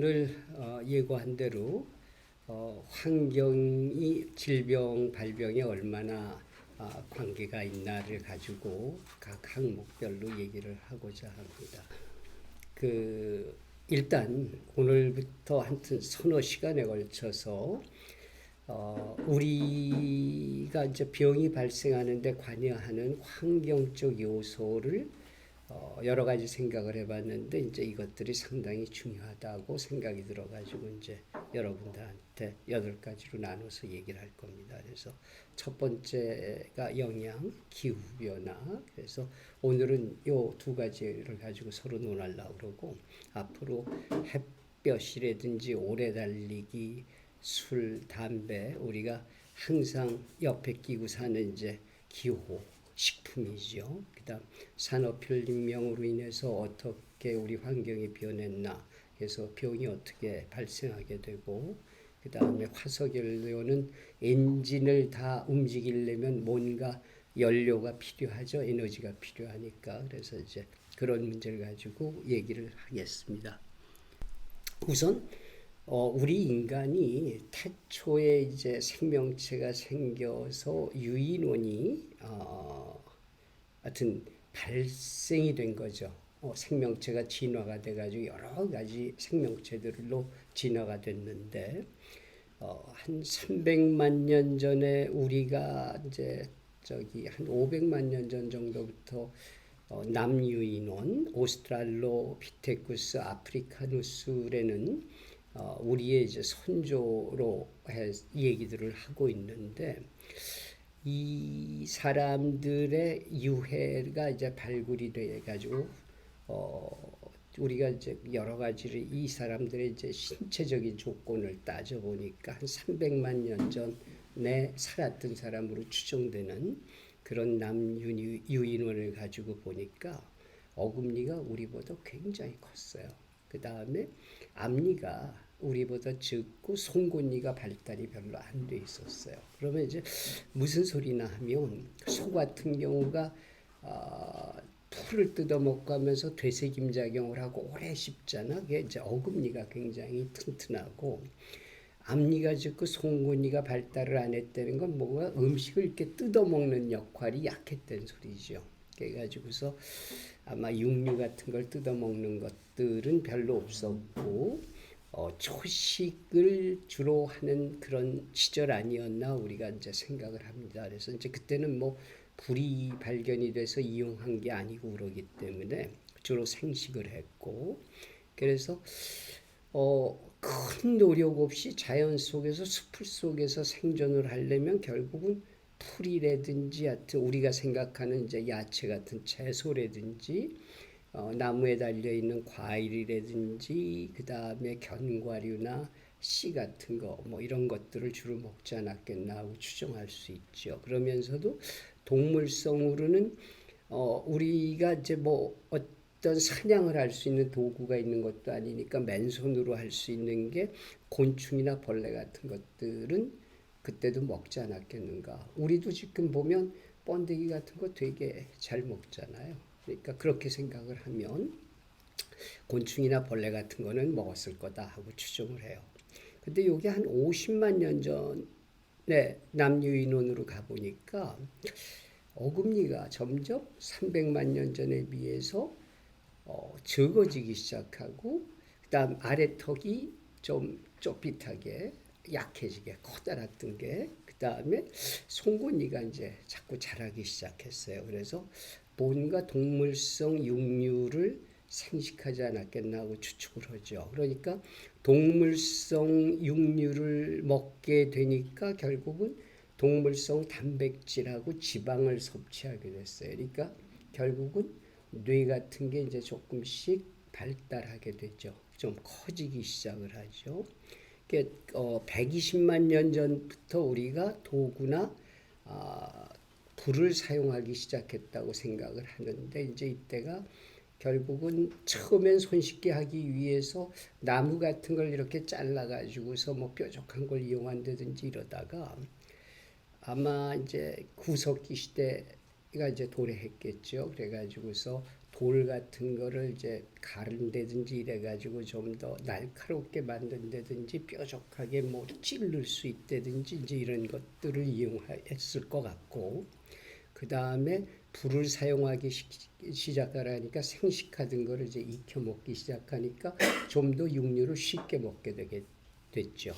오늘 예고한 대로 환경이 질병 발병에 얼마나 관계가 있나를 가지고 각 항목별로 얘기를 하고자 합니다. 일단 오늘부터 한튼 서너 시간에 걸쳐서 우리가 이제 병이 발생하는데 관여하는 환경적 요소를 여러 가지 생각을 해봤는데 이제 이것들이 상당히 중요하다고 생각이 들어가지고 이제 여러분들한테 8가지로 나눠서 얘기를 할 겁니다. 그래서 첫 번째가 영양, 기후 변화. 그래서 오늘은 요 2가지를 가지고 서로 논하려고 그러고 앞으로 햇볕이라든지 오래 달리기, 술, 담배 우리가 항상 옆에 끼고 사는 이제 기호 식품이죠. 그다음 산업혁명으로 인해서 어떻게 우리 환경이 변했나, 그래서 병이 어떻게 발생하게 되고, 그다음에 화석연료는 엔진을 다 움직이려면 뭔가 연료가 필요하죠. 에너지가 필요하니까. 그래서 이제 그런 문제를 가지고 얘기를 하겠습니다. 우선 우리 인간이 태초에 이제 생명체가 생겨서 유인원이 하여튼 발생이 된 거죠. 생명체가 진화가 돼가지고 여러 가지 생명체들로 진화가 됐는데 한 300만 년 전에 우리가 이제 한 500만 년 전 정도부터 남유인원 오스트랄로피테쿠스 아프리카누스라는 우리의 이제 선조로 얘기들을 하고 있는데, 이 사람들의 유해가 이제 발굴이 돼 가지고 우리가 이제 여러 가지를 이 사람들의 이제 신체적인 조건을 따져 보니까 한 300만 년 전에 살았던 사람으로 추정되는 그런 남유인원을 가지고 보니까 어금니가 우리보다 굉장히 컸어요. 그 다음에 앞니가 우리보다 적고 송곳니가 발달이 별로 안 돼 있었어요. 그러면 이제 무슨 소리나 하면 소 같은 경우가 풀을 뜯어먹고 하면서 되새김작용을 하고 오래 씹잖아. 그게 이제 어금니가 굉장히 튼튼하고, 앞니가 적고 송곳니가 발달을 안 했다는 건 뭔가 음식을 이렇게 뜯어먹는 역할이 약했다는 소리죠. 그래가지고서 아마 육류 같은 걸 뜯어먹는 것들은 별로 없었고 초식을 주로 하는 그런 시절 아니었나 우리가 이제 생각을 합니다. 그래서 이제 그때는 뭐 불이 발견이 돼서 이용한 게 아니고 그러기 때문에 주로 생식을 했고, 그래서 큰 노력 없이 자연 속에서 숲을 속에서 생존을 하려면 결국은 풀이라든지 하여튼 우리가 생각하는 이제 야채 같은 채소라든지 나무에 달려있는 과일이라든지 그 다음에 견과류나 씨 같은 거 뭐 이런 것들을 주로 먹지 않았겠나 하고 추정할 수 있죠. 그러면서도 동물성으로는 우리가 이제 뭐 어떤 사냥을 할 수 있는 도구가 있는 것도 아니니까 맨손으로 할 수 있는 게 곤충이나 벌레 같은 것들은 그때도 먹지 않았겠는가. 우리도 지금 보면 번데기 같은 거 되게 잘 먹잖아요. 그러니까 그렇게 생각을 하면 곤충이나 벌레 같은 거는 먹었을 거다 하고 추정을 해요. 근데 이게 한 50만 년 전에 남유인원으로 가보니까 어금니가 점점 300만 년 전에 비해서 적어지기 시작하고, 그 다음 아래턱이 좀 좁빗하게 약해지게 커다랐던 게, 그 다음에 송곳니가 이제 자꾸 자라기 시작했어요. 그래서 뭔가 동물성 육류를 생식하지 않았겠나 하고 추측을 하죠. 그러니까 동물성 육류를 먹게 되니까 결국은 동물성 단백질하고 지방을 섭취하게 됐어요. 그러니까 결국은 뇌 같은 게 이제 조금씩 발달하게 되죠. 좀 커지기 시작을 하죠. 120만 년 전부터 우리가 도구나 불을 사용하기 시작했다고 생각을 하는데, 이제 이때가 결국은 처음엔 손쉽게 하기 위해서 나무 같은 걸 이렇게 잘라가지고서 뭐 뾰족한 걸 이용한다든지 이러다가 아마 이제 구석기 시대가 이제 도래했겠죠. 그래가지고서 돌 같은 거를 이제 가른다든지 이래가지고 좀 더 날카롭게 만든다든지 뾰족하게 뭐 찌를 수 있다든지 이제 이런 것들을 이용했을 것 같고, 그 다음에 불을 사용하기 시작하니까 생식하던 거를 이제 익혀 먹기 시작하니까 좀 더 육류를 쉽게 먹게 되게 됐죠.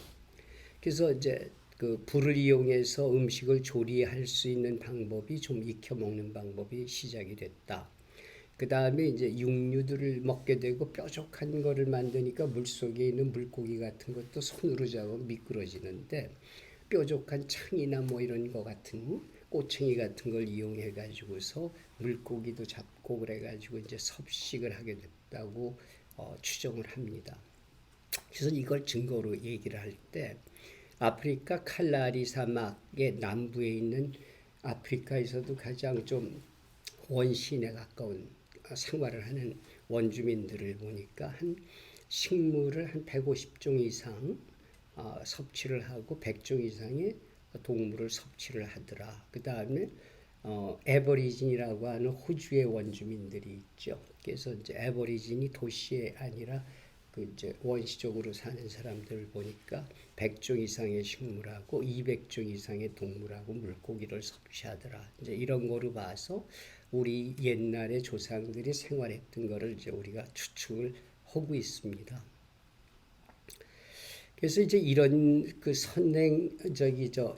그래서 이제 그 불을 이용해서 음식을 조리할 수 있는 방법이 좀 익혀 먹는 방법이 시작이 됐다. 그 다음에 이제 육류들을 먹게 되고 뾰족한 거를 만드니까 물속에 있는 물고기 같은 것도 손으로 잡으면 미끄러지는데 뾰족한 창이나 뭐 이런 거 같은 꼬챙이 같은 걸 이용해 가지고서 물고기도 잡고 그래 가지고 이제 섭식을 하게 됐다고 추정을 합니다. 그래서 이걸 증거로 얘기를 할 때 아프리카 칼라리 사막의 남부에 있는 아프리카에서도 가장 좀 원시인에 가까운 생활을 하는 원주민들을 보니까 한 식물을 한 150종 이상 섭취를 하고 100종 이상의 동물을 섭취를 하더라. 그 다음에 에버리진이라고 하는 호주의 원주민들이 있죠. 그래서 이제 에버리진이 도시에 아니라 그 이제 원시적으로 사는 사람들을 보니까 100종 이상의 식물하고 200종 이상의 동물하고 물고기를 섭취하더라. 이제 이런 거로 봐서 우리 옛날의 조상들이 생활했던 거를 이제 우리가 추측을 하고 있습니다. 그래서 이제 이런 그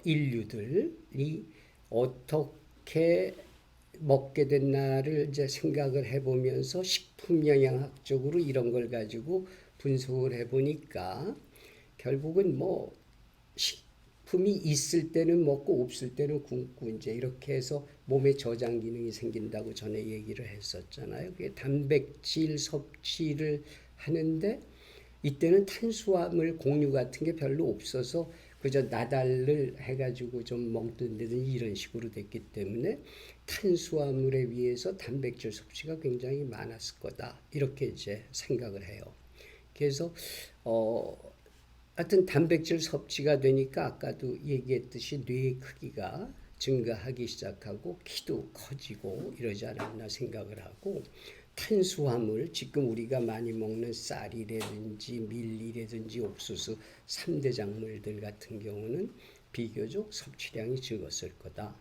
인류들이 어떻게 먹게 됐나를 이제 생각을 해보면서 식품 영양학적으로 이런 걸 가지고 분석을 해보니까 결국은 뭐 식품이 있을 때는 먹고 없을 때는 굶고 이제 이렇게 해서 몸에 저장 기능이 생긴다고 전에 얘기를 했었잖아요. 그게 단백질 섭취를 하는데 이때는 탄수화물 공유 같은 게 별로 없어서 그저 나달을 해가지고 좀 먹든다든지 이런 식으로 됐기 때문에 탄수화물에 비해서 단백질 섭취가 굉장히 많았을 거다. 이렇게 이제 생각을 해요. 그래서 하여튼 단백질 섭취가 되니까 아까도 얘기했듯이 뇌의 크기가 증가하기 시작하고 키도 커지고 이러지 않았나 생각을 하고, 탄수화물, 지금 우리가 많이 먹는 쌀이라든지 밀이라든지 옥수수 3대 작물들 같은 경우는 비교적 섭취량이 적었을 거다.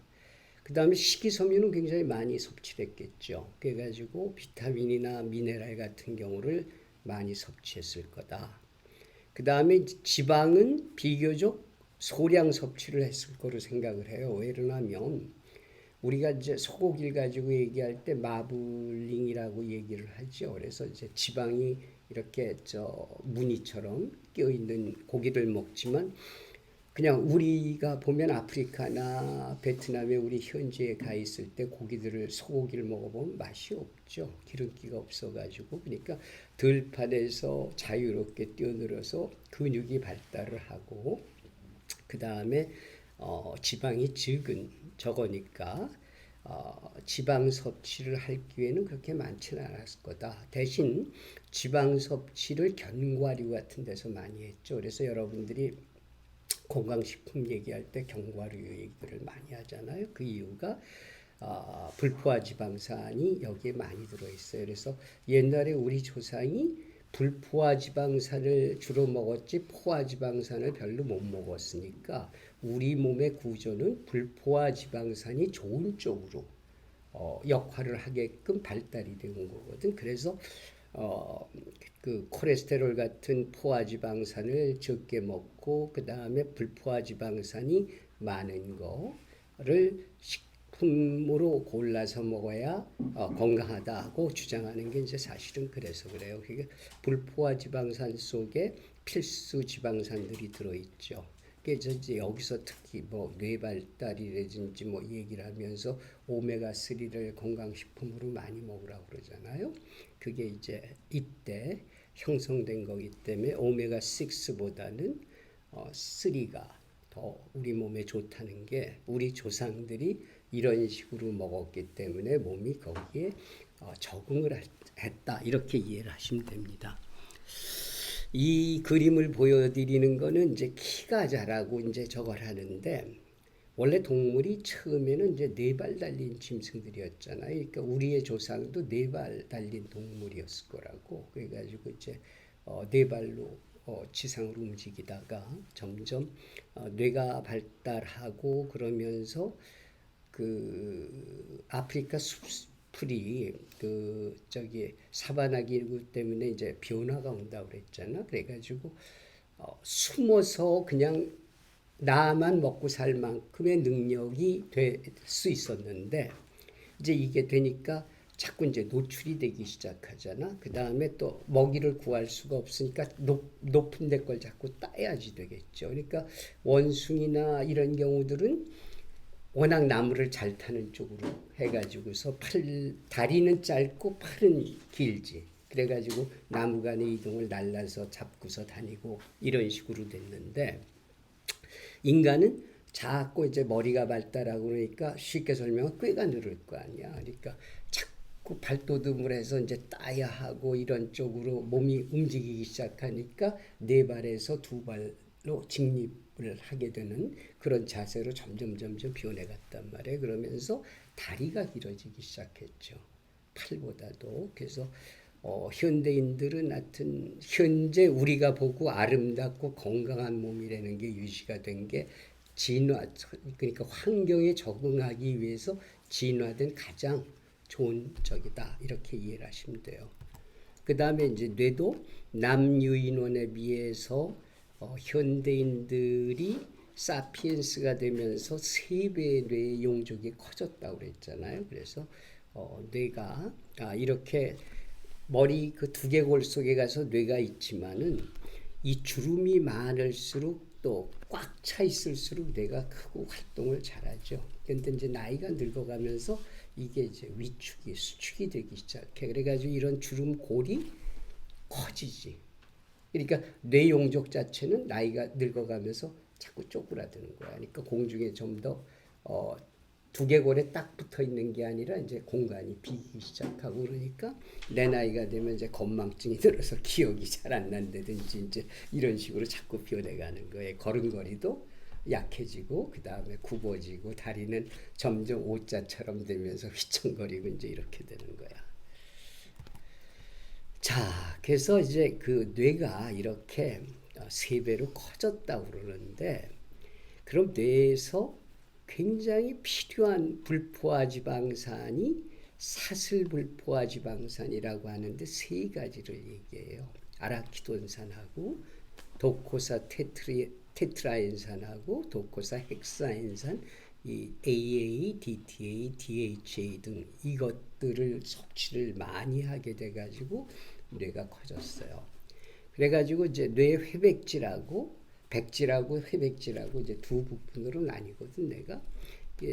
그 다음에 식이섬유는 굉장히 많이 섭취했겠죠. 그래가지고 비타민이나 미네랄 같은 경우를 많이 섭취했을 거다. 그 다음에 지방은 비교적 소량 섭취를 했을 거로 생각을 해요. 왜 그러냐면 우리가 이제 소고기를 가지고 얘기할 때 마블링이라고 얘기를 하죠. 그래서 이제 지방이 이렇게 무늬처럼 껴 있는 고기를 먹지만 그냥 우리가 보면 아프리카나 베트남에 우리 현지에 가 있을 때 소고기를 먹어보면 맛이 없죠. 기름기가 없어가지고. 그러니까 들판에서 자유롭게 뛰어들어서 근육이 발달을 하고, 그 다음에 지방이 적으니까 지방 섭취를 할 기회는 그렇게 많지는 않았을 거다. 대신 지방 섭취를 견과류 같은 데서 많이 했죠. 그래서 여러분들이 건강식품 얘기할 때 견과류 얘기를 많이 하잖아요. 그 이유가 불포화 지방산이 여기에 많이 들어있어요. 그래서 옛날에 우리 조상이 불포화 지방산을 주로 먹었지 포화 지방산을 별로 못 먹었으니까 우리 몸의 구조는 불포화 지방산이 좋은 쪽으로 역할을 하게끔 발달이 된 거거든. 그래서 그 콜레스테롤 같은 포화 지방산을 적게 먹고 그 다음에 불포화 지방산이 많은 거를 식품으로 골라서 먹어야 건강하다고 주장하는 게 이제 사실은 그래서 그래요. 그게 불포화 지방산 속에 필수 지방산들이 들어있죠. 그래서 이제 여기서 특히 뭐 뇌발달이라든지 뭐 얘기를 하면서 오메가3를 건강식품으로 많이 먹으라고 그러잖아요. 그게 이제 이때 형성된 거기 때문에 오메가6보다는 3가 더 우리 몸에 좋다는 게 우리 조상들이 이런 식으로 먹었기 때문에 몸이 거기에 적응을 했다. 이렇게 이해를 하시면 됩니다. 이 그림을 보여드리는 거는 이제 키가 자라고 이제 저걸 하는데 원래 동물이 처음에는 이제 네 발 달린 짐승들이었잖아요. 그러니까 우리의 조상도 네 발 달린 동물이었을 거라고. 그래가지고 이제 네 발로 지상으로 움직이다가 점점 뇌가 발달하고 그러면서 그 아프리카 숲풀이 그 저기 사바나 기후 때문에 이제 변화가 온다고 그랬잖아. 그래가지고 숨어서 그냥 나만 먹고 살 만큼의 능력이 될 수 있었는데 이제 이게 되니까 자꾸 이제 노출이 되기 시작하잖아. 그 다음에 또 먹이를 구할 수가 없으니까 높은 데 걸 자꾸 따야지 되겠죠. 그러니까 원숭이나 이런 경우들은 워낙 나무를 잘 타는 쪽으로 해가지고서 다리는 짧고 팔은 길지. 그래가지고 나무 간의 이동을 날라서 잡고서 다니고 이런 식으로 됐는데 인간은 자꾸 이제 머리가 발달하고 그러니까 쉽게 설명하면 꾀가 늘을 거 아니야. 그러니까 자꾸 발돋움을 해서 이제 따야 하고 이런 쪽으로 몸이 움직이기 시작하니까 네 발에서 두 발로 직립을 하게 되는 그런 자세로 점점 변해갔단 말이에요. 그러면서 다리가 길어지기 시작했죠. 팔보다도. 그래서 현대인들은 하여튼 현재 우리가 보고 아름답고 건강한 몸이라는 게 유지가 된 게 진화, 그러니까 환경에 적응하기 위해서 진화된 가장 좋은 적이다. 이렇게 이해를 하시면 돼요. 그 다음에 이제 뇌도 남유인원에 비해서 현대인들이 사피엔스가 되면서 3배의 뇌 용적이 커졌다고 그랬잖아요. 그래서 뇌가 이렇게 머리 그 두개골 속에 가서 뇌가 있지만은 이 주름이 많을수록 또 꽉 차 있을수록 뇌가 크고 활동을 잘하죠. 근데 이제 나이가 늙어가면서 이게 이제 위축이 수축이 되기 시작해. 그래가지고 이런 주름골이 커지지. 그러니까 뇌 용적 자체는 나이가 늙어가면서 자꾸 쪼그라드는 거야. 그러니까 공중에 좀 더 두개골에 딱 붙어 있는 게 아니라 이제 공간이 비기 시작하고 그러니까 내 나이가 되면 이제 건망증이 들어서 기억이 잘 안 난다든지 이제 이런 식으로 자꾸 변해가는 거예요. 걸음걸이도 약해지고 그 다음에 굽어지고 다리는 점점 오자처럼 되면서 휘청거리고 이제 이렇게 되는 거야. 자, 그래서 이제 그 뇌가 이렇게 3배로 커졌다고 그러는데 그럼 뇌에서 굉장히 필요한 불포화 지방산이 사슬불포화 지방산이라고 하는데 3가지를 얘기해요. 아라키돈산하고 도코사 테트라엔산하고 도코사 헥사엔산, 이 AA, DTA, DHA 등 이것들을 섭취를 많이 하게 돼가지고 뇌가 커졌어요. 그래가지고 이제 뇌 회백질하고 백질하고 회백질하고 이제 두 부분으로 나뉘거든. 내가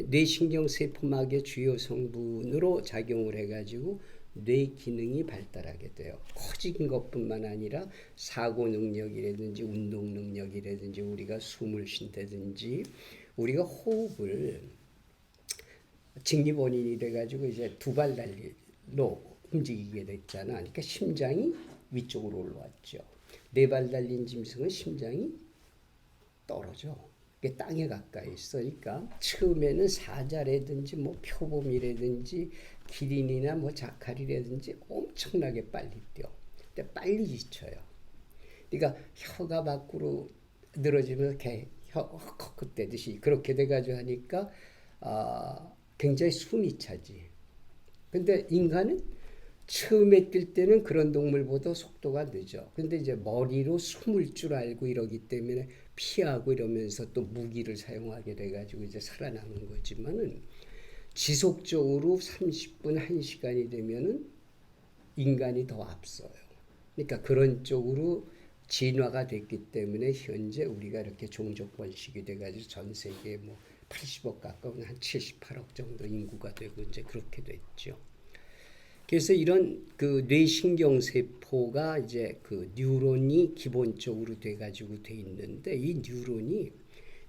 뇌신경 세포막의 주요 성분으로 작용을 해가지고 뇌 기능이 발달하게 돼요. 커진 것뿐만 아니라 사고 능력이라든지 운동 능력이라든지 우리가 숨을 쉰다든지 우리가 호흡을 직립원인이 돼가지고 이제 두 발 달리로 움직이게 됐잖아. 그러니까 심장이 위쪽으로 올라왔죠. 네 발 달린 짐승은 심장이 떨어져. 이게 땅에 가까이 있으니까 처음에는 사자라든지 뭐 표범이라든지 기린이나 뭐 자칼이라든지 엄청나게 빨리 뛰어. 근데 빨리 지쳐요. 그러니까 혀가 밖으로 늘어지면서 혀 헉헉 떼듯이 그렇게 돼가지고 하니까 굉장히 숨이 차지. 근데 인간은 처음에 뛸 때는 그런 동물보다 속도가 늦어. 근데 이제 머리로 숨을 줄 알고 이러기 때문에 피하고 이러면서 또 무기를 사용하게 돼가지고 이제 살아남은 거지만은 지속적으로 30분, 1시간이 되면은 인간이 더 앞서요. 그러니까 그런 쪽으로 진화가 됐기 때문에 현재 우리가 이렇게 종족 번식이 돼가지고 전 세계에 뭐 80억 가까운 한 78억 정도 인구가 되고 이제 그렇게 됐죠. 그래서 이런 그 뇌신경 세포가 이제 그 뉴런이 기본적으로 돼가지고 돼 있는데 이 뉴런이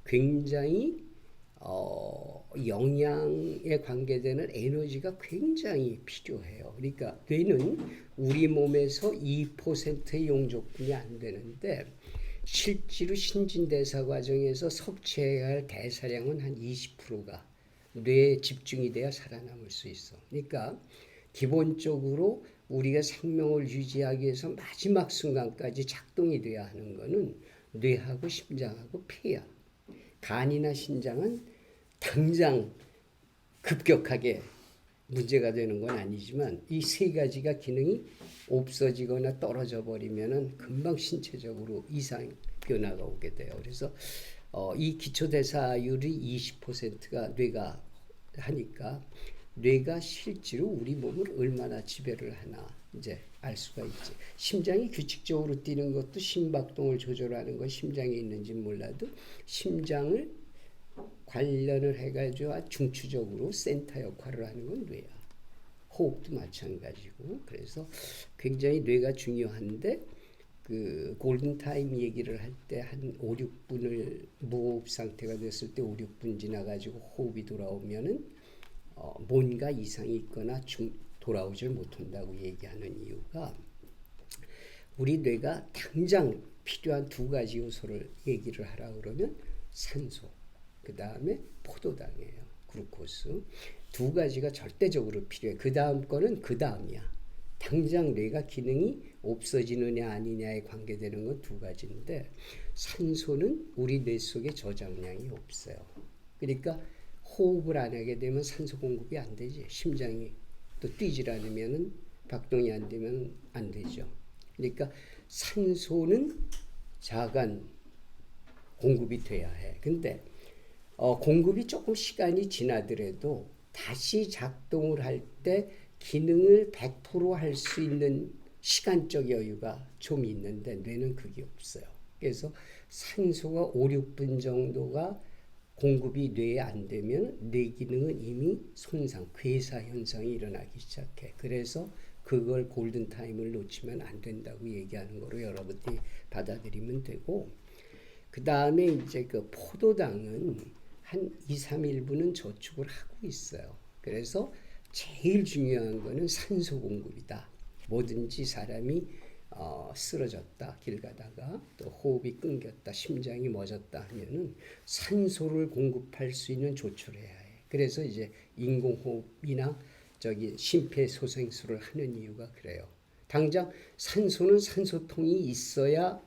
굉장히 영양에 관계되는 에너지가 굉장히 필요해요. 그러니까 뇌는 우리 몸에서 2%의 용적분이 안 되는데 실제로 신진대사 과정에서 섭취해야 할 대사량은 한 20%가 뇌에 집중이 돼야 살아남을 수 있어. 그러니까 기본적으로 우리가 생명을 유지하기 위해서 마지막 순간까지 작동이 돼야 하는 거는 뇌하고 심장하고 폐야. 간이나 신장은 당장 급격하게 문제가 되는 건 아니지만 이 세 가지가 기능이 없어지거나 떨어져 버리면은 금방 신체적으로 이상 변화가 오게 돼요. 그래서 이 기초대사율이 20%가 뇌가 하니까 뇌가 실제로 우리 몸을 얼마나 지배를 하나 이제 알 수가 있지. 심장이 규칙적으로 뛰는 것도 심박동을 조절하는 건 심장에 있는지 몰라도 심장을 관련을 해가지고 중추적으로 센터 역할을 하는 건 뇌야. 호흡도 마찬가지고. 그래서 굉장히 뇌가 중요한데 그 골든타임 얘기를 할 때 한 5, 6분을 무호흡 상태가 됐을 때 5, 6분 지나가지고 호흡이 돌아오면은 뭔가 이상이 있거나 돌아오질 못한다고 얘기하는 이유가 우리 뇌가 당장 필요한 두 가지 요소를 얘기를 하라 그러면 산소, 그 다음에 포도당이에요. 글루코스. 두 가지가 절대적으로 필요해. 그 다음 거는 그 다음이야. 당장 뇌가 기능이 없어지느냐 아니냐에 관계되는 건 두 가지인데 산소는 우리 뇌 속에 저장량이 없어요. 그러니까 호흡을 안 하게 되면 산소 공급이 안 되지. 심장이 또 뛰질 않으면 박동이 안 되면 안 되죠. 그러니까 산소는 자간 공급이 돼야 해. 근데 공급이 조금 시간이 지나더라도 다시 작동을 할 때 기능을 100% 할 수 있는 시간적 여유가 좀 있는데 뇌는 그게 없어요. 그래서 산소가 5, 6분 정도가 공급이 뇌에 안 되면 뇌 기능은 이미 손상, 괴사 현상이 일어나기 시작해. 그래서 그걸 골든타임을 놓치면 안 된다고 얘기하는 거로 여러분들이 받아들이면 되고, 그 다음에 이제 그 포도당은 한 2, 3일분은 저축을 하고 있어요. 그래서 제일 중요한 거는 산소 공급이다. 뭐든지 사람이 쓰러졌다, 길 가다가 또 호흡이 끊겼다, 심장이 멎었다 하면은 산소를 공급할 수 있는 조치를 해야 해. 그래서 이제 인공호흡이나 심폐소생술을 하는 이유가 그래요. 당장 산소는 산소통이 있어야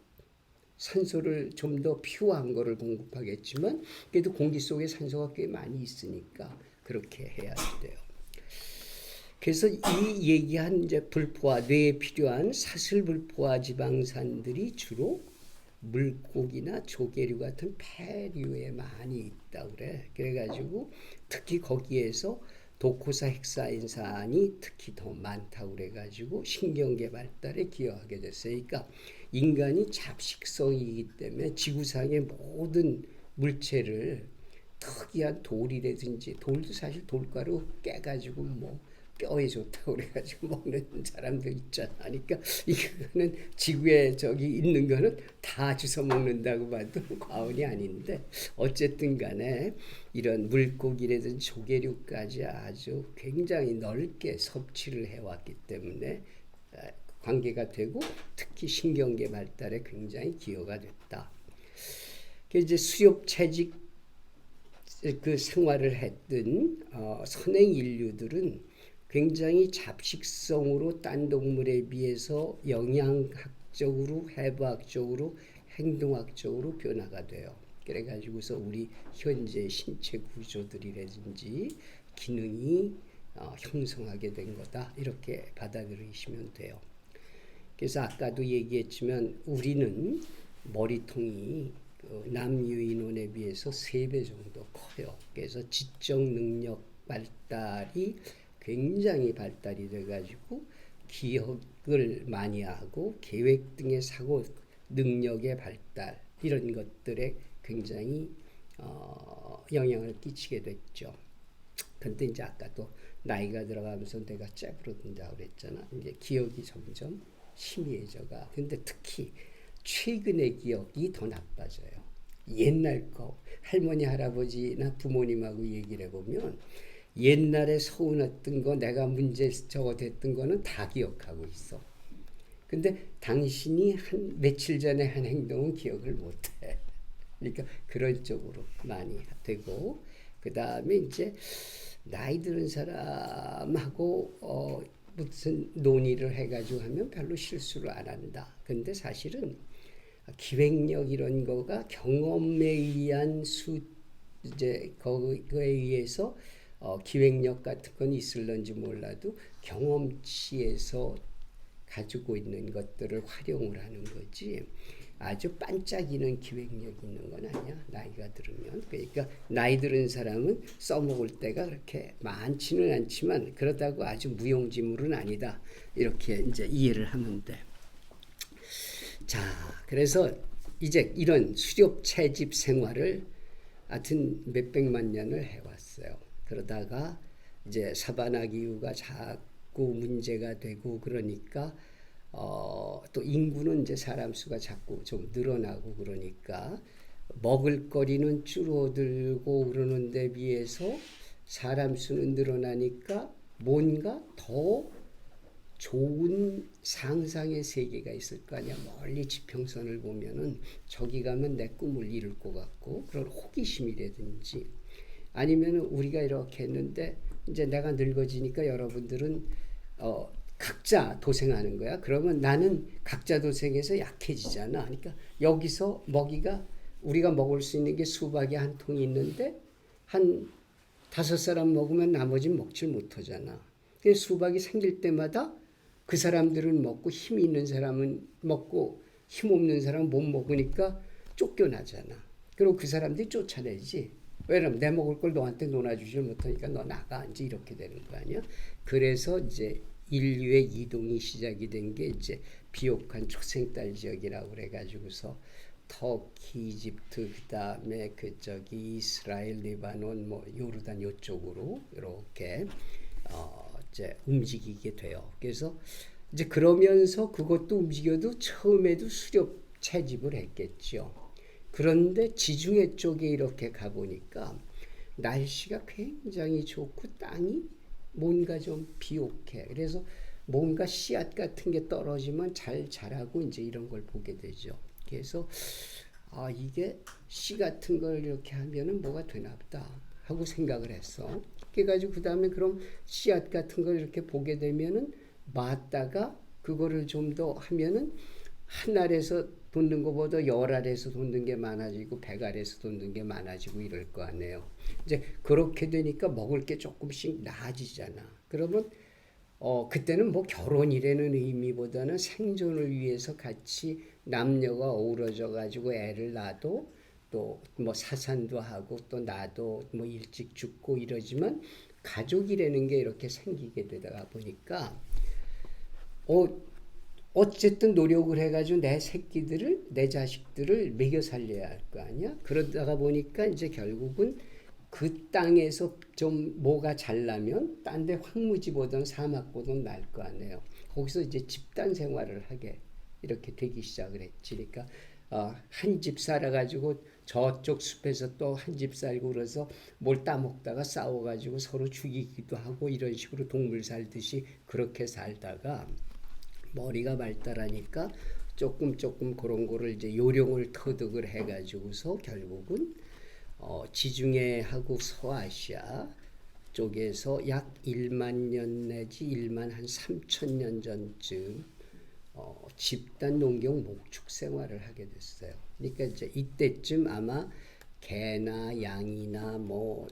산소를 좀 더 피오한 거를 공급하겠지만 그래도 공기 속에 산소가 꽤 많이 있으니까 그렇게 해야 돼요. 그래서 이 얘기한 이제 불포화, 뇌에 필요한 사슬불포화 지방산들이 주로 물고기나 조개류 같은 폐류에 많이 있다 그래. 그래가지고 특히 거기에서 도코사 헥사엔산이 특히 더 많다고 그래가지고 신경계 발달에 기여하게 됐어요. 그러니까 인간이 잡식성이기 때문에 지구상의 모든 물체를 특이한 돌이라든지 돌도 사실 돌가루 깨가지고 뭐 뼈에 좋다고 그래가지고 먹는 사람들 있잖아. 그러니까 이거는 지구에 있는 거는 다 주워 먹는다고 봐도 과언이 아닌데 어쨌든 간에 이런 물고기라든지 조개류까지 아주 굉장히 넓게 섭취를 해왔기 때문에 관계가 되고 특히 신경계 발달에 굉장히 기여가 됐다. 이제 수렵채직 그 생활을 했던 선행 인류들은 굉장히 잡식성으로 딴 동물에 비해서 영양학적으로, 해부학적으로, 행동학적으로 변화가 돼요. 그래가지고서 우리 현재 신체 구조들이라든지 기능이 형성하게 된 거다. 이렇게 받아들이시면 돼요. 그래서 아까도 얘기했지만 우리는 머리통이 남유인원에 비해서 3배 정도 커요. 그래서 지적 능력 발달이 굉장히 발달이 돼가지고 기억을 많이 하고 계획 등의 사고 능력의 발달 이런 것들에 굉장히 영향을 끼치게 됐죠. 근데 이제 아까도 나이가 들어가면서 내가 째부러진다고 그랬잖아. 이제 기억이 점점 희미해져가. 근데 특히 최근의 기억이 더 나빠져요. 옛날 거 할머니 할아버지나 부모님하고 얘기를 해보면 옛날에 서운했던 거 내가 문제 됐던 거는 다 기억하고 있어. 근데 당신이 한 며칠 전에 한 행동은 기억을 못해. 그러니까 그런 쪽으로 많이 되고, 그 다음에 이제 나이 들은 사람하고 무슨 논의를 해가지고 하면 별로 실수를 안 한다. 근데 사실은 기획력 이런 거가 경험에 의한 이제 그거에 의해서 기획력 같은 건 있을런지 몰라도 경험치에서 가지고 있는 것들을 활용을 하는 거지 아주 반짝이는 기획력이 있는 건 아니야. 나이가 들으면. 그러니까 나이 들은 사람은 써먹을 때가 그렇게 많지는 않지만 그렇다고 아주 무용지물은 아니다. 이렇게 이제 이해를 하면 돼. 자, 그래서 이제 이런 수렵 채집 생활을 하여튼 몇백만 년을 해왔어요. 그러다가 이제 사바나 기후가 자꾸 문제가 되고 그러니까 또 인구는 이제 사람 수가 자꾸 좀 늘어나고 그러니까 먹을거리는 줄어들고 그러는 데 비해서 사람 수는 늘어나니까 뭔가 더 좋은 상상의 세계가 있을 거 아니야. 멀리 지평선을 보면은 저기 가면 내 꿈을 이룰 것 같고 그런 호기심이라든지 아니면 우리가 이렇게 했는데 이제 내가 늙어지니까 여러분들은 각자 도생하는 거야. 그러면 나는 각자 도생해서 약해지잖아. 그러니까 여기서 먹이가 우리가 먹을 수 있는 게 수박이 한 통이 있는데 한 5사람 먹으면 나머지는 먹질 못하잖아. 수박이 생길 때마다 그 사람들은 먹고 힘 있는 사람은 먹고 힘 없는 사람은 못 먹으니까 쫓겨나잖아. 그리고 그 사람들이 쫓아내지. 왜냐면 내 먹을 걸 너한테 논아주지 못하니까 너 나가. 이제 이렇게 되는 거 아니야? 그래서 이제 인류의 이동이 시작이 된 게 이제 비옥한 초생달 지역이라고 그래가지고서 터키, 이집트, 그 다음에 그쪽이 이스라엘, 리바논, 뭐 요르단 요쪽으로 이렇게 이제 움직이게 돼요. 그래서 이제 그러면서 그것도 움직여도 처음에도 수렵 채집을 했겠죠. 그런데 지중해 쪽에 이렇게 가보니까 날씨가 굉장히 좋고 땅이 뭔가 좀 비옥해. 그래서 뭔가 씨앗 같은 게 떨어지면 잘 자라고 이제 이런 걸 보게 되죠. 그래서 이게 씨 같은 걸 이렇게 하면은 뭐가 되나 보다 하고 생각을 했어. 그래가지고 그 다음에 그럼 씨앗 같은 걸 이렇게 보게 되면은 맞다가 그거를 좀 더 하면은 한 알에서 돋는 것보다 10알에서 돋는 게 많아지고 100알에서 돋는 게 많아지고 이럴 거 아니에요. 이제 그렇게 되니까 먹을 게 조금씩 나아지잖아. 그러면 그때는 뭐 결혼이라는 의미보다는 생존을 위해서 같이 남녀가 어우러져 가지고 애를 낳아도 또 뭐 사산도 하고 또 나도 뭐 일찍 죽고 이러지만 가족이라는 게 이렇게 생기게 되다가 보니까 어쨌든 노력을 해가지고 내 새끼들을 내 자식들을 먹여 살려야 할 거 아니야. 그러다가 보니까 이제 결국은 그 땅에서 좀 뭐가 잘 나면 딴 데 황무지보던 사막보던 날 거 아니에요. 거기서 이제 집단 생활을 하게 이렇게 되기 시작을 했지. 그러니까 한 집 살아가지고 저쪽 숲에서 또 한 집 살고 그래서 뭘 따먹다가 싸워가지고 서로 죽이기도 하고 이런 식으로 동물 살듯이 그렇게 살다가 머리가 발달하니까 조금 그런 거를 이제 요령을 터득을 해가지고서 결국은 지중해하고 서아시아 쪽에서 약 1만 년 내지 1만 한 3천 년 전쯤 집단 농경 목축 생활을 하게 됐어요. 그러니까 이제 이때쯤 아마 개나 양이나 뭐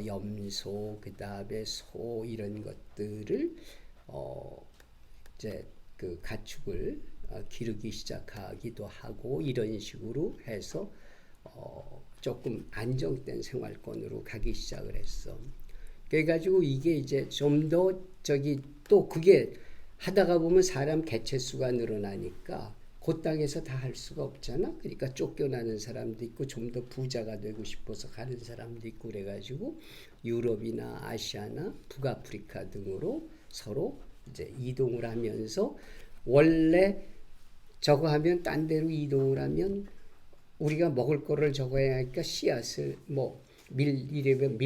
염소 그다음에 소 이런 것들을 이제 그 가축을 기르기 시작하기도 하고 이런 식으로 해서 조금 안정된 생활권으로 가기 시작을 했어. 그래가지고 이게 이제 좀 더 또 그게 하다가 보면 사람 개체수가 늘어나니까 그 땅에서 다 할 수가 없잖아. 그러니까 쫓겨나는 사람도 있고 좀 더 부자가 되고 싶어서 가는 사람도 있고 그래가지고 유럽이나 아시아나 북아프리카 등으로 서로 이제 이동을 하면서 원래 저거 하면 딴 데로 이동을 하면 우리가 먹을 거를 저거 해야 하니까 씨앗을 이래면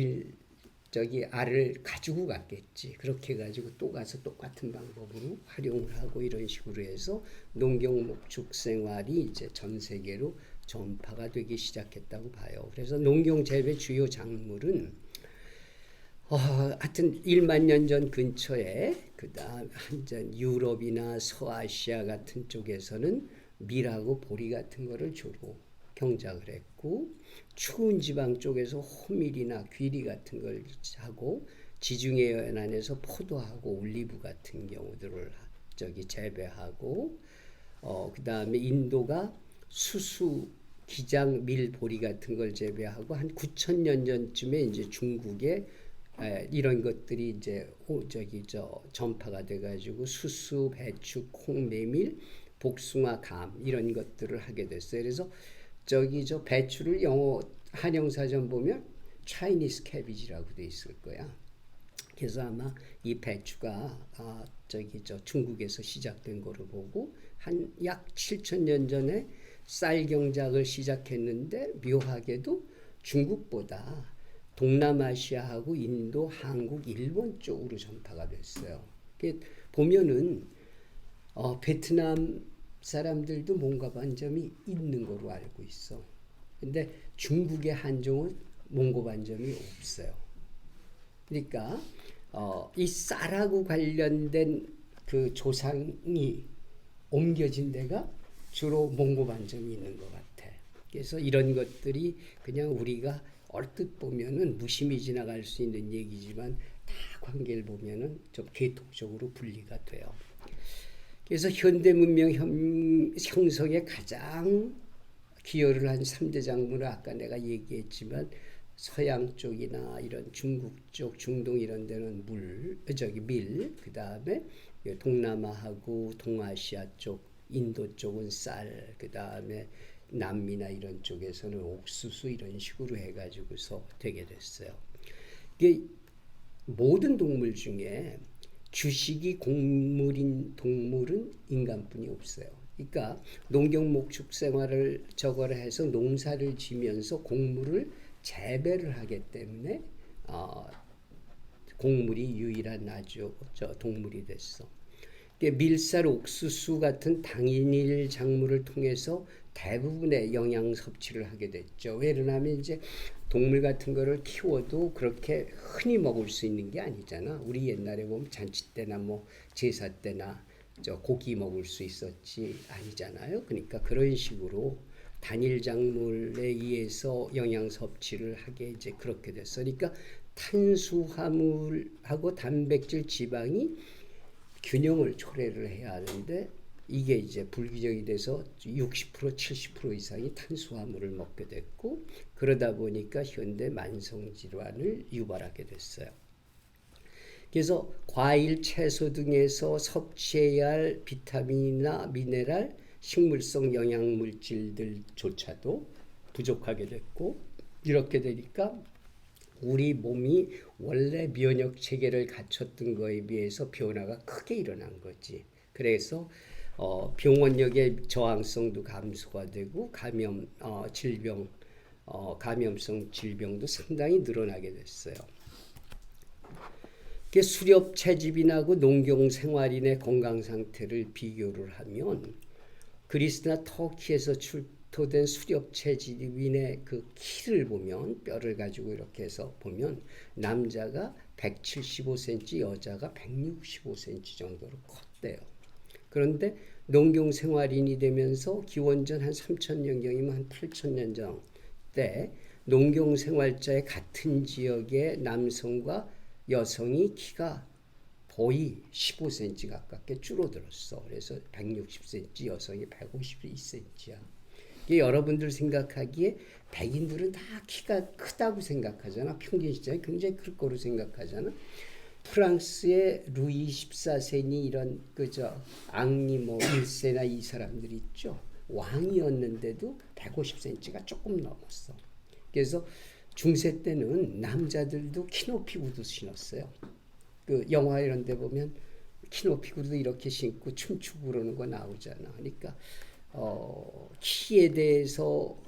저기 알을 가지고 갔겠지. 그렇게 해가지고 또 가서 똑같은 방법으로 활용을 하고 이런 식으로 해서 농경 목축 생활이 이제 전 세계로 전파가 되기 시작했다고 봐요. 그래서 농경 재배 주요 작물은 하여튼 1만 년 전 근처에 그다음 한전 유럽이나 서아시아 같은 쪽에서는 밀하고 보리 같은 거를 주로 경작을 했고 추운 지방 쪽에서 호밀이나 귀리 같은 걸 하고 지중해 연안에서 포도하고 올리브 같은 경우들을 저기 재배하고 그다음에 인도가 수수 기장 밀 보리 같은 걸 재배하고 한 9,000년 전쯤에 이제 중국에 이런 것들이 이제 전파가 돼가지고 수수, 배추, 콩, 메밀, 복숭아, 감 이런 것들을 하게 됐어요. 그래서 배추를 영어 한영사전 보면 Chinese cabbage라고 돼 있을 거야. 그래서 아마 이 배추가 중국에서 시작된 거로 보고 한 약 7,000년 전에 쌀 경작을 시작했는데 묘하게도 중국보다 동남아시아하고 인도, 한국, 일본 쪽으로 전파가 됐어요. 보면은 베트남 사람들도 몽고 반점이 있는 거로 알고 있어. 근데 중국의 한종은 몽고 반점이 없어요. 그러니까 이 쌀하고 관련된 그 조상이 옮겨진 데가 주로 몽고 반점이 있는 것 같아. 그래서 이런 것들이 그냥 우리가 얼뜻 보면은 무심히 지나갈 수 있는 얘기지만 다 관계를 보면은 좀 계통적으로 분리가 돼요. 그래서 현대 문명 형성에 가장 기여를 한 3대 작물은 아까 내가 얘기했지만 서양 쪽이나 이런 중국 쪽, 중동 이런 데는 밀, 그 다음에 동남아하고 동아시아 쪽, 인도 쪽은 쌀, 그 다음에 남미나 이런 쪽에서는 옥수수 이런 식으로 해가지고서 되게 됐어요. 이게 모든 동물 중에 주식이 곡물인 동물은 인간뿐이 없어요. 그러니까 농경 목축 생활을 저거를 해서 농사를 지면서 곡물을 재배를 하기 때문에 곡물이 유일한 동물이 됐어. 밀쌀, 옥수수 같은 당일 작물을 통해서 대부분의 영양 섭취를 하게 됐죠. 왜냐하면 이제 동물 같은 거를 키워도 그렇게 흔히 먹을 수 있는 게 아니잖아. 우리 옛날에 보면 잔치 때나 뭐 제사 때나 고기 먹을 수 있었지 아니잖아요. 그러니까 그런 식으로 단일 작물에 의해서 영양 섭취를 하게 이제 그렇게 됐어. 그러니까 탄수화물하고 단백질, 지방이 균형을 초래를 해야 하는데 이게 이제 불균형이 돼서 60% 70% 이상이 탄수화물을 먹게 됐고 그러다 보니까 현대 만성 질환을 유발하게 됐어요. 그래서 과일, 채소 등에서 섭취해야 할 비타민이나 미네랄, 식물성 영양 물질들조차도 부족하게 됐고 이렇게 되니까 우리 몸이 원래 면역 체계를 갖췄던 거에 비해서 변화가 크게 일어난 거지. 그래서 병원력의 저항성도 감소가 되고 감염성 질병도 상당히 늘어나게 됐어요. 수렵 채집인하고 농경 생활인의 건강 상태를 비교를 하면 그리스나 터키에서 출토된 수렵 채집인의 그 키를 보면 뼈를 가지고 이렇게 해서 보면 남자가 175cm, 여자가 165cm 정도로 컸대요. 그런데 농경 생활인이 되면서 기원전 한 3,000년경이면 한 8,000년 전 때 농경 생활자의 같은 지역의 남성과 여성이 키가 거의 15cm 가깝게 줄어들었어. 그래서 160cm, 여성이 152cm야. 이게 여러분들 생각하기에 백인들은 다 키가 크다고 생각하잖아. 평균 시장이 굉장히 클 거로 생각하잖아. 프랑스의 루이 14세니 이런 앙리 뭐 1세나 이 사람들이 있죠. 왕이었는데도 150cm가 조금 넘었어. 그래서 중세 때는 남자들도 키높이 구두 신었어요. 그 영화 이런 데 보면 키높이 구두 이렇게 신고 춤추고 그러는 거 나오잖아. 그러니까 키에 대해서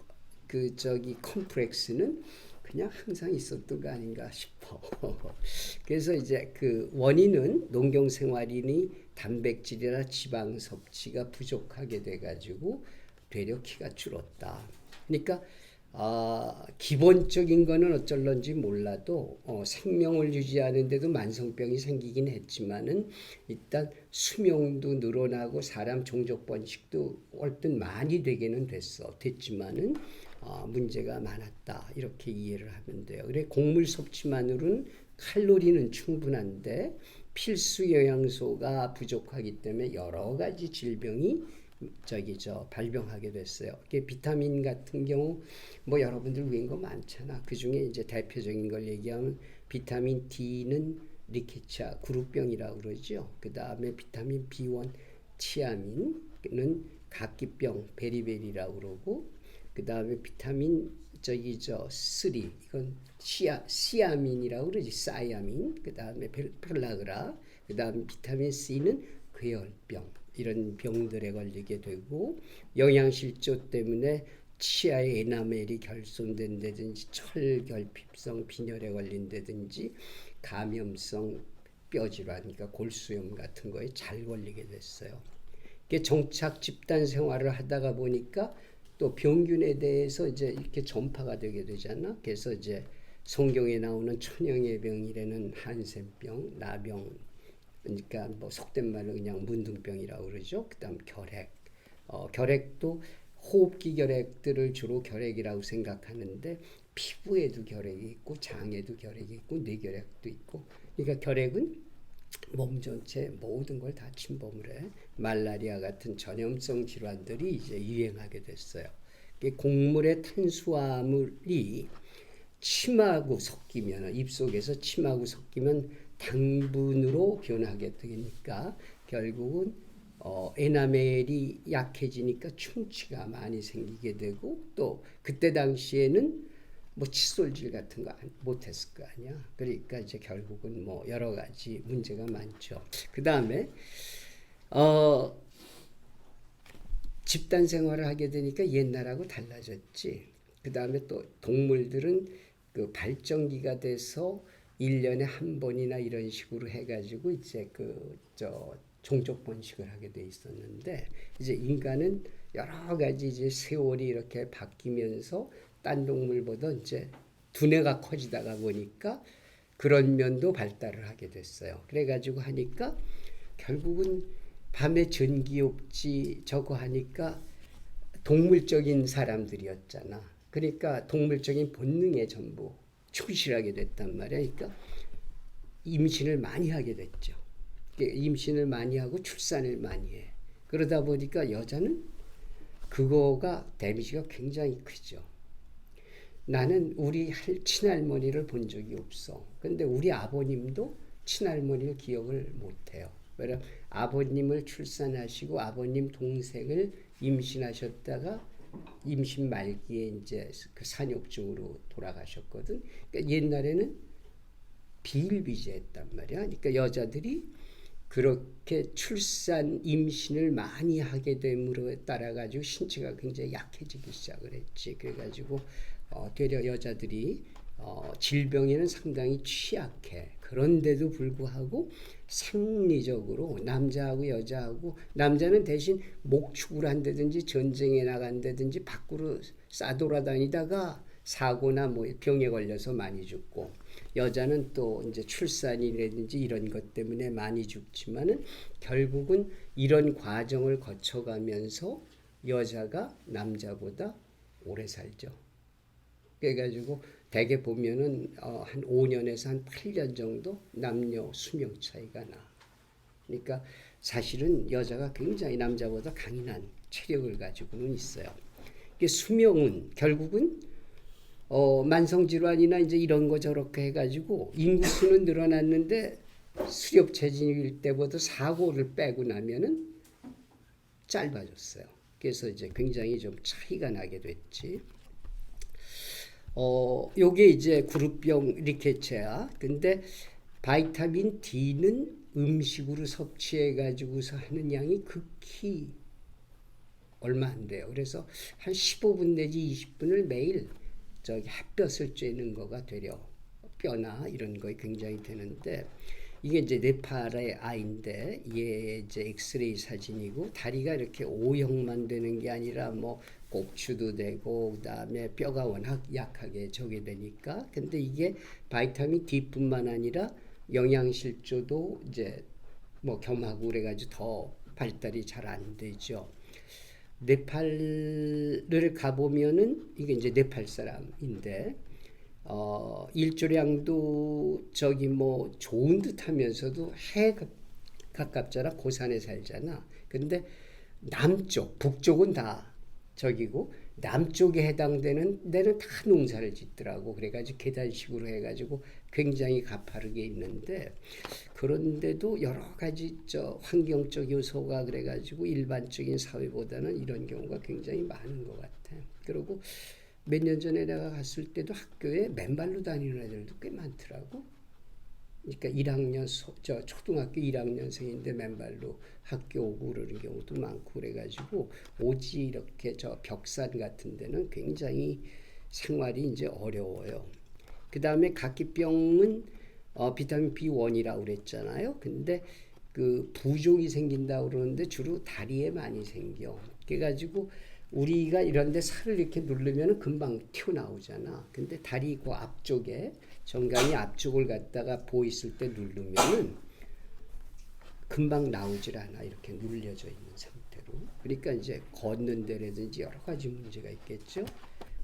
컴플렉스는 그냥 항상 있었던 거 아닌가 싶어. 그래서 이제 그 원인은 농경 생활이니 단백질이나 지방 섭취가 부족하게 돼가지고 되려 키가 줄었다. 그러니까 기본적인 거는 어쩔런지 몰라도 생명을 유지하는데도 만성병이 생기긴 했지만은 일단 수명도 늘어나고 사람 종족 번식도 얼른 많이 되기는 됐지만은 문제가 많았다 이렇게 이해를 하면 돼요. 그래 곡물 섭취만으로는 칼로리는 충분한데 필수 영양소가 부족하기 때문에 여러 가지 질병이 발병하게 됐어요. 이게 비타민 같은 경우 뭐 여러분들 외인 거 많잖아. 그 중에 이제 대표적인 걸 얘기하면 비타민 D는 리케치아 그룹병이라고 그러죠. 그 다음에 비타민 B1 치아민은 각기병 베리베리라고 그러고 그 다음에 비타민 3 이건 시아민이라고 그러지. 사이아민 그 다음에 펠라그라 그 다음에 비타민 C는 괴혈병 이런 병들에 걸리게 되고 영양실조 때문에 치아의 에나멜이 결손된다든지 철결핍성 빈혈에 걸린다든지 감염성 뼈질환 그러니까 골수염 같은 거에 잘 걸리게 됐어요. 정착 집단 생활을 하다가 보니까 또 병균에 대해서 이제 이렇게 전파가 되게 되잖아. 그래서 이제 성경에 나오는 천영의 병이라는 한센병, 나병, 그러니까 뭐 속된 말로 그냥 문둥병이라고 그러죠. 그다음 결핵, 결핵도 호흡기 결핵들을 주로 결핵이라고 생각하는데 피부에도 결핵이 있고 장에도 결핵이 있고 뇌결핵도 있고, 그러니까 결핵은 몸 전체 모든 걸 다 침범을 해. 말라리아 같은 전염성 질환들이 이제 유행하게 됐어요. 곡물의 탄수화물이 침하고 섞이면 입속에서 침하고 섞이면 당분으로 변하게 되니까 결국은 에나멜이 약해지니까 충치가 많이 생기게 되고 또 그때 당시에는 뭐 칫솔질 같은 거 못했을 거 아니야. 그러니까 이제 결국은 뭐 여러 가지 문제가 많죠. 그 다음에 집단 생활을 하게 되니까 옛날하고 달라졌지. 그 다음에 또 동물들은 그 발정기가 돼서 1년에 한 번이나 이런 식으로 해가지고 이제 종족 번식을 하게 돼 있었는데 이제 인간은 여러 가지 이제 세월이 이렇게 바뀌면서 딴 동물보다 이제 두뇌가 커지다가 보니까 그런 면도 발달을 하게 됐어요. 그래가지고 하니까 결국은 밤에 전기욕지 저거 하니까 동물적인 사람들이었잖아. 그러니까 동물적인 본능에 전부 충실하게 됐단 말이야. 그러니까 임신을 많이 하게 됐죠. 임신을 많이 하고 출산을 많이 해. 그러다 보니까 여자는 그거가 데미지가 굉장히 크죠. 나는 우리 친할머니를 본 적이 없어. 근데 우리 아버님도 친할머니를 기억을 못해요. 왜냐면 아버님을 출산하시고 아버님 동생을 임신하셨다가 임신 말기에 이제 그 산욕증으로 돌아가셨거든. 그러니까 옛날에는 비일비재했단 말이야. 그러니까 여자들이 그렇게 출산 임신을 많이 하게 됨으로 따라 가지고 신체가 굉장히 약해지기 시작을 했지. 그래가지고 되려 여자들이 질병에는 상당히 취약해. 그런데도 불구하고 생리적으로 남자하고 여자하고 남자는 대신 목축을 한다든지 전쟁에 나간다든지 밖으로 싸돌아다니다가 사고나 뭐 병에 걸려서 많이 죽고 여자는 또 이제 출산이라든지 이런 것 때문에 많이 죽지만은 결국은 이런 과정을 거쳐가면서 여자가 남자보다 오래 살죠. 그래가지고 대개 보면은 한 5년에서 한 8년 정도 남녀 수명 차이가 나. 그러니까 사실은 여자가 굉장히 남자보다 강인한 체력을 가지고는 있어요. 이게 수명은 결국은 만성질환이나 이제 이런 거 저렇게 해가지고 인구수는 늘어났는데 수렵체질 때보다 사고를 빼고 나면은 짧아졌어요. 그래서 이제 굉장히 좀 차이가 나게 됐지. 요게 이제 그룹병 리케체아. 근데 바이타민 D는 음식으로 섭취해 가지고서 하는 양이 극히 얼마 안 돼요. 그래서 한 15분 내지 20분을 매일 저기 햇볕을 쬐는 거가 되려 뼈나 이런 거에 굉장히 되는데 이게 이제 네팔의 아이인데 얘 이제 엑스레이 사진이고 다리가 이렇게 O형만 되는 게 아니라 뭐 꼭추도 되고 그다음에 뼈가 워낙 약하게 저게 되니까 근데 이게 바이타민 D뿐만 아니라 영양실조도 이제 뭐 겸하고 그래가지고 더 발달이 잘 안 되죠. 네팔을 가보면은 이게 이제 네팔 사람인데 일조량도 저기 뭐 좋은 듯 하면서도 해 가깝잖아. 고산에 살잖아. 근데 남쪽, 북쪽은 다 저기고 남쪽에 해당되는 데는 다 농사를 짓더라고. 그래가지고 계단식으로 해가지고 굉장히 가파르게 있는데 그런데도 여러 가지 저 환경적 요소가 그래가지고 일반적인 사회보다는 이런 경우가 굉장히 많은 것 같아. 그리고 몇 년 전에 내가 갔을 때도 학교에 맨발로 다니는 애들도 꽤 많더라고. 그러니까 1학년 저 초등학교 1학년생인데 맨발로 학교 오고 그러는 경우도 많고 그래가지고 오지 이렇게 저 벽산 같은 데는 굉장히 생활이 이제 어려워요. 그 다음에 각기병은 비타민 B1이라고 그랬잖아요. 근데 그 부종이 생긴다고 그러는데 주로 다리에 많이 생겨. 그래가지고 우리가 이런데 살을 이렇게 누르면 금방 튀어나오잖아. 근데 다리 그 앞쪽에 정강이 앞쪽을 갖다가 보 있을 때 누르면은 금방 나오질 않아. 이렇게 눌려져 있는 상태로. 그러니까 이제 걷는 데라든지 여러 가지 문제가 있겠죠.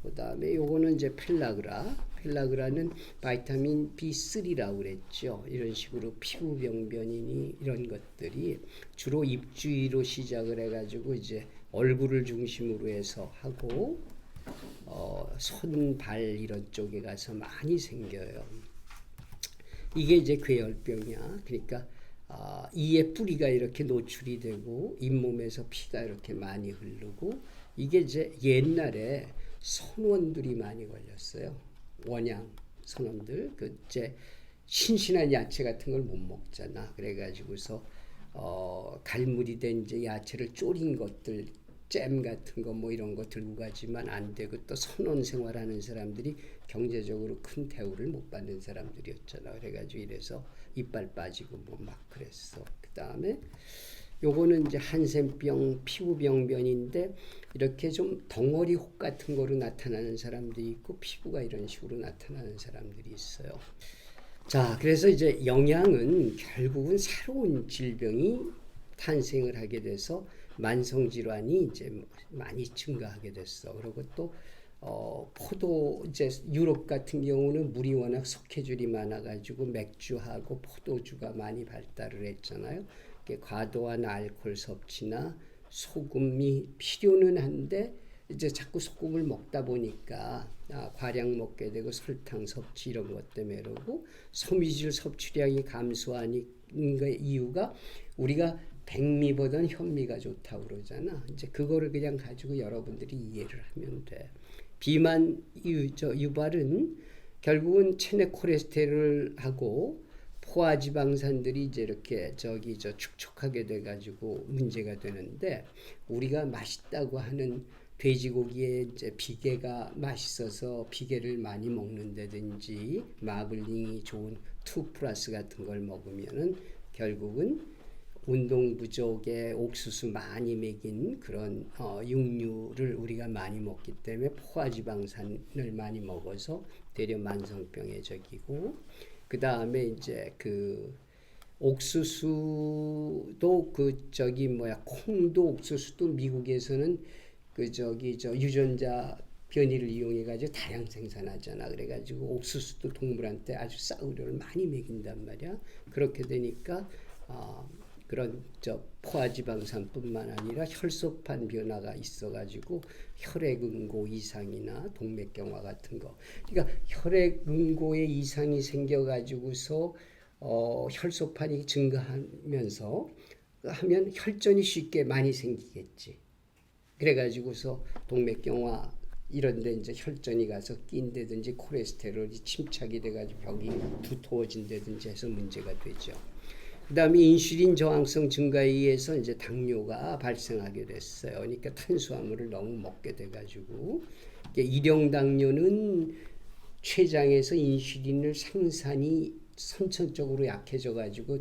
그 다음에 요거는 이제 펠라그라는 바이타민 B3라고 그랬죠. 이런 식으로 피부병변이니 이런 것들이 주로 입주위로 시작을 해가지고 이제 얼굴을 중심으로 해서 하고 손, 발 이런 쪽에 가서 많이 생겨요. 이게 이제 괴혈병이야. 그러니까 이의 뿌리가 이렇게 노출이 되고 잇몸에서 피가 이렇게 많이 흐르고 이게 이제 옛날에 선원들이 많이 걸렸어요. 원양 선원들 그 이제 신신한 야채 같은 걸 못 먹잖아. 그래가지고서 갈무리 된 이제 야채를 졸인 것들 잼 같은 거 뭐 이런 거 들고 가지만 안 되고 또 선원 생활하는 사람들이 경제적으로 큰 대우를 못 받는 사람들이었잖아. 그래가지고 이래서 이빨 빠지고 뭐 막 그랬어. 그 다음에 요거는 이제 한센병 피부병변인데 이렇게 좀 덩어리 혹 같은 거로 나타나는 사람들이 있고 피부가 이런 식으로 나타나는 사람들이 있어요. 자, 그래서 이제 영양은 결국은 새로운 질병이 탄생을 하게 돼서 만성 질환이 이제 많이 증가하게 됐어. 그리고 또 포도 이제 유럽 같은 경우는 물이 워낙 석회줄이 많아가지고 맥주하고 포도주가 많이 발달을 했잖아요. 과도한 알코올 섭취나 소금이 필요는 한데 이제 자꾸 소금을 먹다 보니까 과량 먹게 되고 설탕 섭취 이런 것 때문에 그러고 소미질 섭취량이 감소하는 이유가 우리가 백미보다는 현미가 좋다고 그러잖아. 이제 그거를 그냥 가지고 여러분들이 이해를 하면 돼. 비만 유발은 결국은 체내 콜레스테롤하고 포화지방산들이 이제 이렇게 축적하게 돼가지고 문제가 되는데 우리가 맛있다고 하는 돼지고기에 이제 비계가 맛있어서 비계를 많이 먹는다든지 마블링이 좋은 2+ 같은 걸 먹으면은 결국은 운동 부족에 옥수수 많이 먹인 그런 육류를 우리가 많이 먹기 때문에 포화지방산을 많이 먹어서 대려 만성병에 적이고 그 다음에 이제 그 옥수수도 콩도 옥수수도 미국에서는 유전자 변이를 이용해 가지고 다량 생산하잖아. 그래가지고 옥수수도 동물한테 아주 싸구려를 많이 먹인단 말이야. 그렇게 되니까 그런 포화지방산뿐만 아니라 혈소판 변화가 있어가지고 혈액응고 이상이나 동맥경화 같은 거. 그러니까 혈액응고에 이상이 생겨가지고서 혈소판이 증가하면서 하면 혈전이 쉽게 많이 생기겠지. 그래가지고서 동맥경화 이런데 이제 혈전이 가서 낀다든지 콜레스테롤이 침착이 돼가지고 벽이 두터워진다든지 해서 문제가 되죠. 그 다음에 인슐린 저항성 증가에 의해서 이제 당뇨가 발생하게 됐어요. 그러니까 탄수화물을 너무 먹게 돼가지고 일형 당뇨는 췌장에서 인슐린을 생산이 선천적으로 약해져 가지고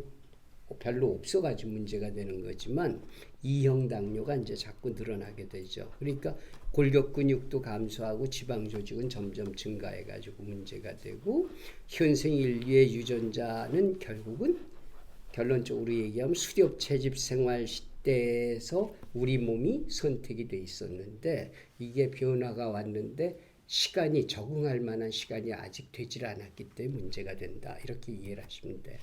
별로 없어 가지고 문제가 되는 거지만 이형 당뇨가 이제 자꾸 늘어나게 되죠. 그러니까 골격 근육도 감소하고 지방 조직은 점점 증가해 가지고 문제가 되고 현생 인류의 유전자는 결국은 결론적으로 얘기하면 수렵 채집 생활 시대에서 우리 몸이 선택이 돼 있었는데 이게 변화가 왔는데 시간이 적응할 만한 시간이 아직 되질 않았기 때문에 문제가 된다. 이렇게 이해를 하시면 돼요.